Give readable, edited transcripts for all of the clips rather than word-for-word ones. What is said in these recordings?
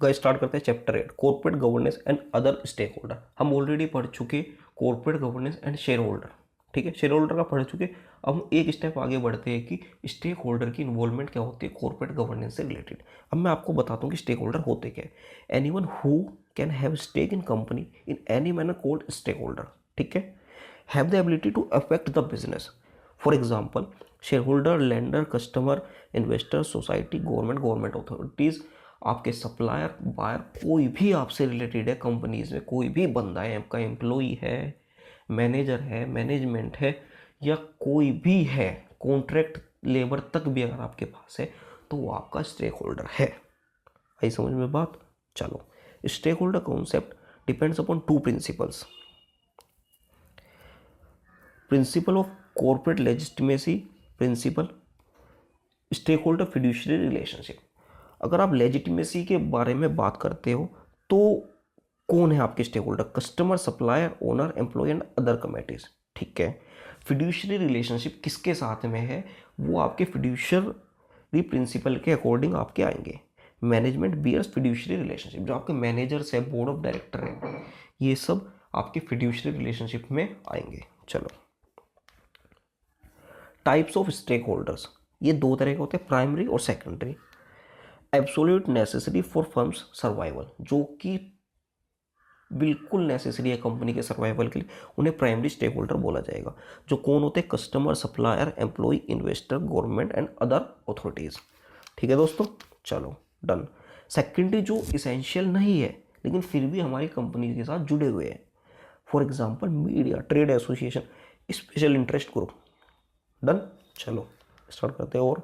Guys start करते हैं chapter 8 corporate governance and other stakeholder. हम ऑलरेडी पढ़ चुके corporate governance and shareholder, ठीक है, शेयर होल्डर का पढ़ चुके। अब हम एक स्टेप आगे बढ़ते हैं कि स्टेक होल्डर की इन्वॉल्वमेंट क्या होती है कॉर्पोरेट गवर्नेंस से रिलेटेड। अब मैं आपको बताता हूँ कि स्टेक होल्डर होते क्या है। Anyone who can have stake in company in any manner called stakeholder, ठीक है, have the ability to affect the business. For example shareholder, lender, customer, investor, society, government authorities, आपके supplier, buyer, कोई भी आपसे related है companies में, कोई भी बंदा है, आपका एम्प्लॉई है, मैनेजर है, मैनेजमेंट है, या कोई भी है, कॉन्ट्रैक्ट लेबर तक भी अगर आपके पास है तो वो आपका स्टेक होल्डर है। आई समझ में बात? चलो, stakeholder concept depends upon two principles. Principle of corporate legitimacy, principle stakeholder fiduciary relationship. अगर आप लेजिटिमेसी के बारे में बात करते हो तो कौन है आपके stakeholder? Customer, supplier, owner, employee and other committees, ठीक है। फिड्यूशियरी रिलेशनशिप किसके साथ में है? वो आपके फिड्यूशियरी प्रिंसिपल के अकॉर्डिंग आपके आएंगे। मैनेजमेंट बियर्स फिड्यूशियरी रिलेशनशिप, जो आपके मैनेजर्स है, बोर्ड ऑफ डायरेक्टर है, ये सब आपके फिड्यूशियरी रिलेशनशिप में आएंगे। चलो, टाइप्स ऑफ स्टेक होल्डर्स, ये दो तरह के होते हैं, प्राइमरी और secondary. Absolute necessary for firms survival, जो कि बिल्कुल नेसेसरी है कंपनी के सर्वाइवल के लिए, उन्हें प्राइमरी स्टेक होल्डर बोला जाएगा। जो कौन होते हैं? Customer, supplier, employee, investor, government and other authorities, ठीक है दोस्तों। चलो डन। सेकेंडरी जो इसेंशियल नहीं है लेकिन फिर भी हमारी कंपनी के साथ जुड़े हुए हैं, for example media, trade association, special interest group. Done. चलो स्टार्ट करते हैं। और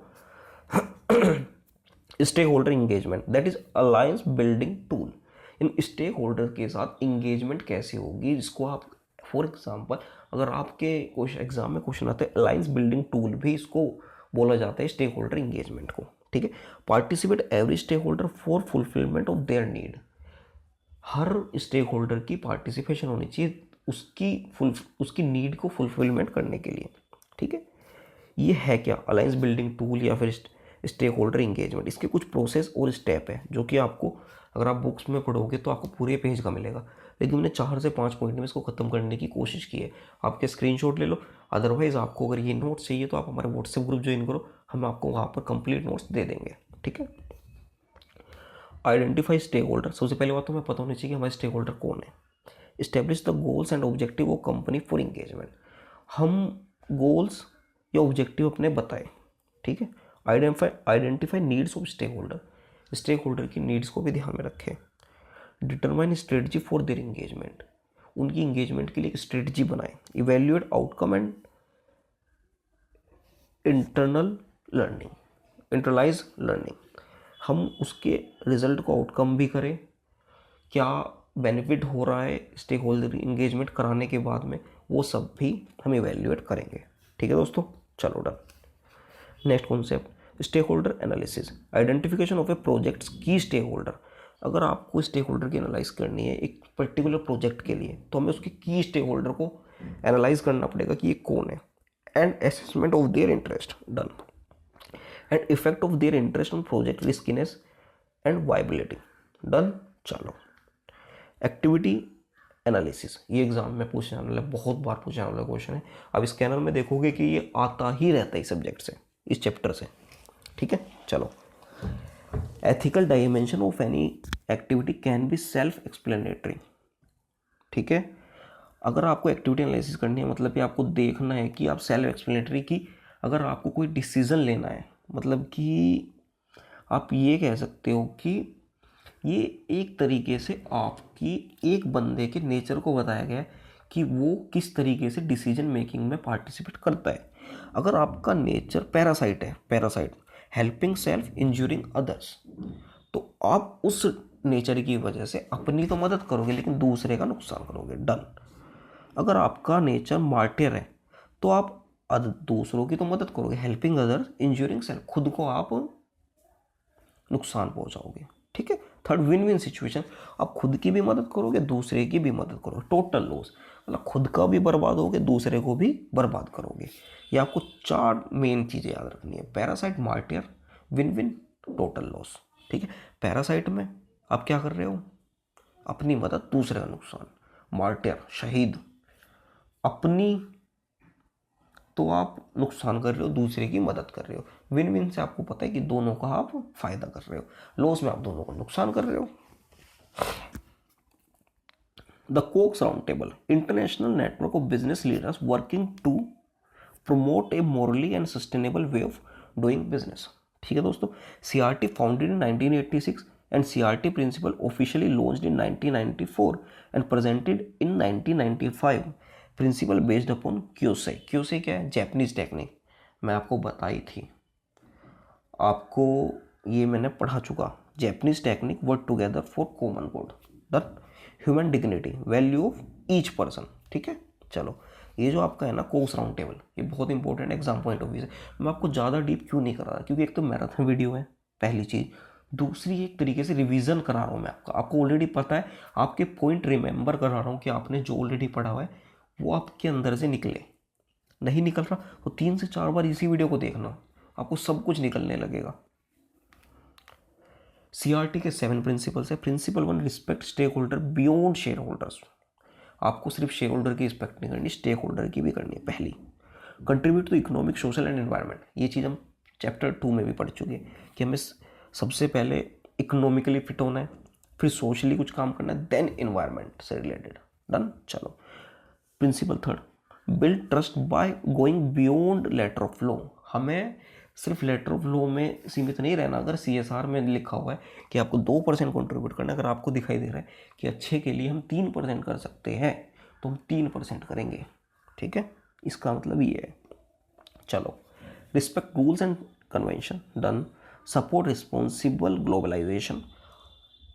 stakeholder engagement, that is alliance building tool. इन स्टेक होल्डर के साथ इंगेजमेंट कैसे होगी, जिसको आप, फॉर एग्जाम्पल अगर आपके एग्जाम में क्वेश्चन आता है अलायंस बिल्डिंग टूल, भी इसको बोला जाता है स्टेक होल्डर इंगेजमेंट को, ठीक है। Participate every stakeholder for fulfilment of their need, हर स्टेक होल्डर की पार्टिसिपेशन होनी चाहिए उसकी नीड को फुलफिलमेंट करने के लिए, ठीक है। ये है क्या अलायंस बिल्डिंग टूल या फिर स्टेक होल्डर इंगेजमेंट? इसके कुछ प्रोसेस और स्टेप है जो कि आपको, अगर आप बुक्स में पढ़ोगे तो आपको पूरे पेज का मिलेगा, लेकिन मैंने 4 से 5 पॉइंट में इसको खत्म करने की कोशिश की है। आपके स्क्रीनशॉट ले लो, अदरवाइज आपको अगर ये नोट्स चाहिए तो आप हमारे व्हाट्सएप ग्रुप ज्वाइन करो, हम आपको वहाँ पर कंप्लीट नोट्स दे देंगे, ठीक है। आइडेंटिफाई स्टेक होल्डर, सबसे पहले बात तो हमें पता होनी चाहिए कि हमारे स्टेक होल्डर कौन है। Establish the goals and objective of company for engagement, हम गोल्स या ऑब्जेक्टिव अपने बताएं, ठीक है। Identify needs of stakeholder की नीड्स को भी ध्यान में रखें। Determine strategy for their engagement, उनकी इंगेजमेंट के लिए एक स्ट्रेटजी बनाएं। Evaluate outcome and internalise learning, हम उसके रिजल्ट को आउटकम भी करें, क्या बेनिफिट हो रहा है स्टेक होल्डर इंगेजमेंट कराने के बाद में, वो सब भी हम इवेल्युएट करेंगे, ठीक है दोस्तों। चलो done. Next concept stakeholder analysis, identification of a projects की स्टेक होल्डर। अगर आपको स्टेक होल्डर की एनालाइज करनी है एक पर्टिकुलर प्रोजेक्ट के लिए तो हमें उसके की स्टेक होल्डर को एनालाइज करना पड़ेगा कि ये कौन है। And assessment of their interest, done. And effect of their interest on project riskiness and viability, done. चलो, एक्टिविटी एनालिसिस, ये एग्जाम में पूछने वाला है, बहुत बार पूछने वाला क्वेश्चन है। अब इस कैनल में देखोगे कि ये आता ही रहता है इस सब्जेक्ट से, इस चैप्टर से, ठीक है। चलो, ethical dimension of any activity can be self explanatory, ठीक है। अगर आपको एक्टिविटी एनालिसिस करनी है मतलब कि आपको देखना है कि आप सेल्फ एक्सप्लेनेटरी की, अगर आपको कोई डिसीजन लेना है, मतलब कि आप ये कह सकते हो कि ये एक तरीके से आपकी एक बंदे के नेचर को बताया गया है कि वो किस तरीके से डिसीजन मेकिंग में पार्टिसिपेट करता है। अगर आपका नेचर पैरासाइट है, पैरासाइट हेल्पिंग सेल्फ इंजूरिंग अदर्स, तो आप उस नेचर की वजह से अपनी तो मदद करोगे लेकिन दूसरे का नुकसान करोगे, डन। अगर आपका नेचर मार्टियर है तो आप दूसरों की तो मदद करोगे, हेल्पिंग अदर्स इंजूरिंग सेल्फ, खुद को आप नुकसान पहुंचाओगे, ठीक है। थर्ड, विन विन सिचुएशन, आप खुद की भी मदद करोगे, दूसरे की भी मदद करोगे, टोटल लॉस, मतलब खुद का भी बर्बाद होगे, दूसरे को भी बर्बाद करोगे। ये आपको 4 मेन चीज़ें याद रखनी है, parasite, martyr, win win, total loss, ठीक है। पैरासाइट में आप क्या कर रहे हो? अपनी मदद, दूसरे का नुकसान। मार्टियर, शहीद। अपनी तो आप नुकसान कर रहे हो, दूसरे की मदद कर रहे हो। विन विन से आपको पता है कि दोनों का आप फायदा कर रहे हो, लॉस में आप दोनों को नुकसान कर रहे हो। The Caux round table, international network of business leaders working to promote a morally and sustainable way of doing business. ठीक है दोस्तों, CRT founded in 1986 and CRT principle officially launched in 1994 and presented in 1995। Principle based upon क्योसे। क्योसे क्या है? Japanese technique, मैं आपको बताई थी, आपको ये मैंने पढ़ा चुका। Japanese technique work together for common good, the human dignity, value of each person. ठीक है, चलो ये जो आपका है ना कोक्स राउंड टेबल, ये बहुत important exam point of view से। मैं आपको ज़्यादा डीप क्यों नहीं करा रहा, क्योंकि एक तो मैराथन वीडियो है, पहली चीज़। दूसरी, एक तरीके से रिवीजन करा रहा हूँ मैं आपको ऑलरेडी पता है, आपके पॉइंट रिमेंबर करा रहा हूँ कि आपने जो ऑलरेडी पढ़ा हुआ है वो आपके अंदर से निकले। नहीं निकल रहा तो 3 से 4 बार इसी वीडियो को देखना, आपको सब कुछ निकलने लगेगा। CRT के 7 प्रिंसिपल्स है। Principle 1, respect stakeholder beyond shareholders. आपको सिर्फ शेयर होल्डर की रिस्पेक्ट नहीं करनी, स्टेक होल्डर की भी करनी है। पहली, contribute to economic, social and environment. ये चीज़ हम चैप्टर 2 में भी पढ़ चुके हैं कि हमें सबसे पहले इकोनॉमिकली फिट होना है, फिर सोशली कुछ काम करना है, देन एनवायरनमेंट से रिलेटेड। डन, चलो। Principle 3, build trust by going beyond letter of law. हमें सिर्फ लेटर ऑफ लॉ में सीमित नहीं रहना। अगर CSR में लिखा हुआ है कि आपको 2% कॉन्ट्रीब्यूट करना है, अगर आपको दिखाई दे रहा है कि अच्छे के लिए हम 3% कर सकते हैं तो हम 3% करेंगे। ठीक है, इसका मतलब ये है। चलो, respect rules and convention. Done. Support responsible globalisation.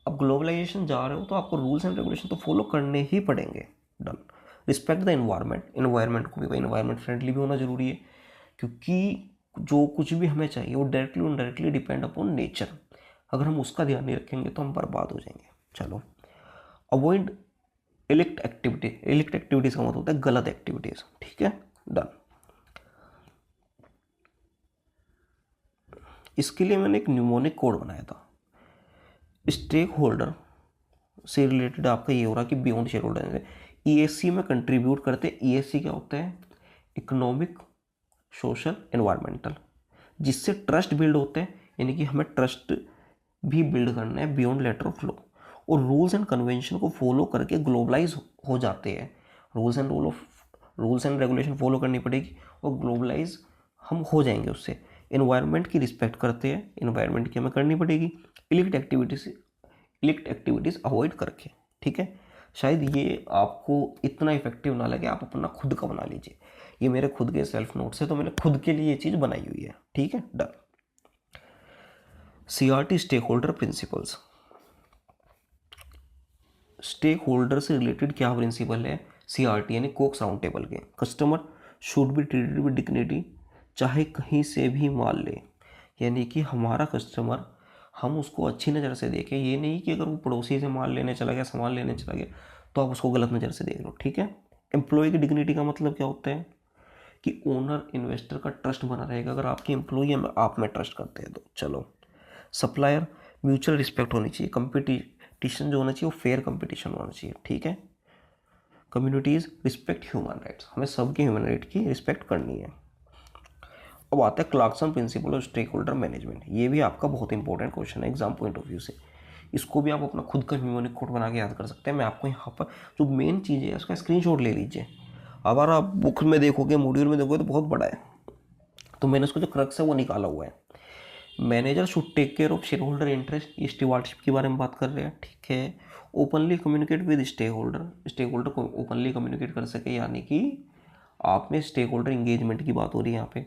अब ग्लोबलाइजेशन जा रहे हो तो आपको रूल्स एंड रेगुलेशन तो फॉलो करने ही पड़ेंगे। Done. Respect the environment. Environment को भी, एनवायरनमेंट फ्रेंडली भी होना जरूरी है, क्योंकि जो कुछ भी हमें चाहिए वो directly indirectly depend upon nature. अगर हम उसका ध्यान नहीं रखेंगे तो हम बर्बाद हो जाएंगे। चलो, avoid illicit activity. Illicit activities का मतलब होता है गलत एक्टिविटीज़। ठीक है, डन। इसके लिए मैंने एक न्यूमोनिक कोड बनाया था। स्टेक होल्डर से रिलेटेड आपका ये हो रहा कि बियॉन्ड शेयर होल्डर ESC में कंट्रीब्यूट करते। ESC क्या होता है? इकोनॉमिक, सोशल, एनवायरमेंटल, जिससे ट्रस्ट बिल्ड होते हैं, यानी कि हमें ट्रस्ट भी बिल्ड करना है बियॉन्ड लेटर ऑफ लॉ। और रूल्स एंड कन्वेंशन को फॉलो करके ग्लोबलाइज हो जाते हैं। रूल्स एंड रेगुलेशन फॉलो करनी पड़ेगी और ग्लोबलाइज हम हो जाएंगे उससे। एनवायरनमेंट की रिस्पेक्ट करते हैं, एनवायरनमेंट की हमें करनी पड़ेगी। इलिक्ट एक्टिविटीज़ अवॉइड करके। ठीक है, शायद ये आपको इतना इफेक्टिव ना लगे, आप अपना खुद का बना लीजिए। ये मेरे खुद के सेल्फ नोट्स है तो मैंने खुद के लिए ये चीज़ बनाई हुई है। ठीक है, done. CRT stakeholder principles. Stakeholder से रिलेटेड क्या प्रिंसिपल है CRT यानी कोक्स राउंड टेबल के? Customer should be treated with dignity, चाहे कहीं से भी माल ले। यानी कि हमारा कस्टमर, हम उसको अच्छी नज़र से देखें। ये नहीं कि अगर वो पड़ोसी से माल लेने चला गया, सामान लेने चला गया, तो आप उसको गलत नज़र से देख लो। ठीक है। एम्प्लॉय की डिग्निटी का मतलब क्या होता है कि ओनर इन्वेस्टर का ट्रस्ट बना रहेगा अगर आपके एम्प्लॉय आप में ट्रस्ट करते हैं तो। चलो, सप्लायर, म्यूचुअल रिस्पेक्ट होनी चाहिए। कंपटीशन जो होना चाहिए वो फेयर कंपटीशन होना चाहिए। ठीक है। कम्युनिटीज़, रिस्पेक्ट ह्यूमन राइट्स, हमें सबके ह्यूमन राइट की रिस्पेक्ट करनी है। अब आता है Clarkson principle of stakeholder management. ये भी आपका बहुत इंपॉर्टेंट क्वेश्चन है एग्जाम पॉइंट ऑफ व्यू से। इसको भी आप अपना खुद का न्यूमोनिक कोड बना के याद कर सकते हैं। मैं आपको यहाँ पर जो मेन चीज़ है उसका स्क्रीनशॉट ले लीजिए। अगर आप बुक में देखोगे, मॉड्यूल में देखोगे तो बहुत बड़ा है, तो मैंने उसको जो क्रक्स है वो निकाला हुआ है। Manager should take care of shareholder interest, ये स्टीवार्डशिप के बारे में बात कर रहे हैं। ठीक है। Openly communicate with stakeholder को ओपनली कम्युनिकेट कर सके, यानी कि आप में स्टेक होल्डर इंगेजमेंट की बात हो रही है यहाँ पे।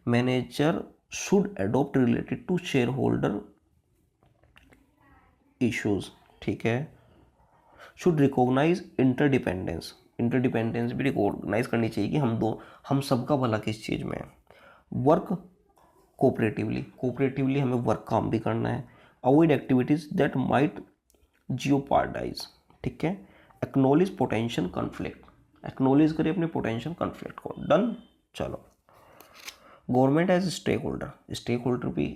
Manager should adopt related to shareholder issues. ठीक है। शुड रिकॉग्नाइज इंटरडिपेंडेंस भी रिकॉग्नाइज करनी चाहिए कि हम सबका भला किस चीज़ में है। वर्क कोऑपरेटिवली हमें वर्क काम भी करना है। Avoid activities that might jeopardise. ठीक है। एक्नॉलेज पोटेंशियल कॉन्फ्लिक्ट, एक्नॉलेज करें अपने पोटेंशियल कॉन्फ्लिक्ट को। डन। चलो, गवर्नमेंट एज स्टेक होल्डर भी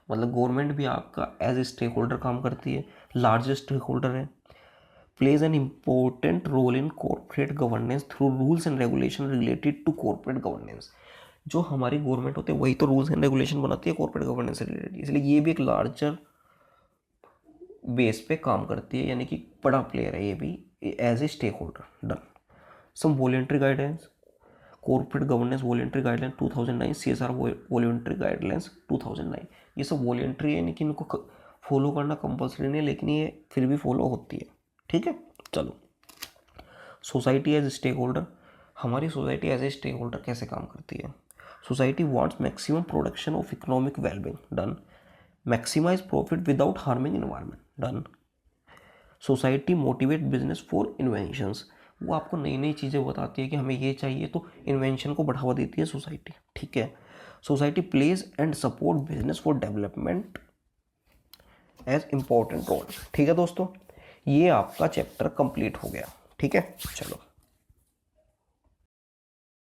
मतलब गवर्नमेंट भी आपका एज ए स्टेक होल्डर काम करती है, लार्जेस्ट स्टेक होल्डर है। Plays an important role in corporate governance through rules and regulation related to corporate governance. जो हमारी गवर्नमेंट होती है वही तो रूल्स एंड रेगुलेशन बनाती है कॉर्पोरेट गवर्नेंस से रिलेटेड, इसलिए ये भी एक लार्जर बेस पे काम करती है, यानी कि बड़ा प्लेयर है ये भी as a stakeholder. Done. Some voluntary guidance, corporate governance voluntary guideline 2009, CSR voluntary guidelines 2009। ये सब वॉलेंट्री है, लेकिन इनको फॉलो करना कंपलसरी नहीं है, लेकिन ये फिर भी फॉलो होती है। ठीक है, चलो। सोसाइटी एज स्टेक होल्डर, हमारी society as a stakeholder कैसे काम करती है? Society wants maximum production of economic wellbeing. Done. Maximise profit without harming environment. Done. Society motivate business for inventions, वो आपको नई नई चीज़ें बताती है कि हमें ये चाहिए, तो इन्वेंशन को बढ़ावा देती है सोसाइटी। ठीक है। Society plays and support business for development as important role. ठीक है दोस्तों, ये आपका चैप्टर कंप्लीट हो गया। ठीक है, चलो।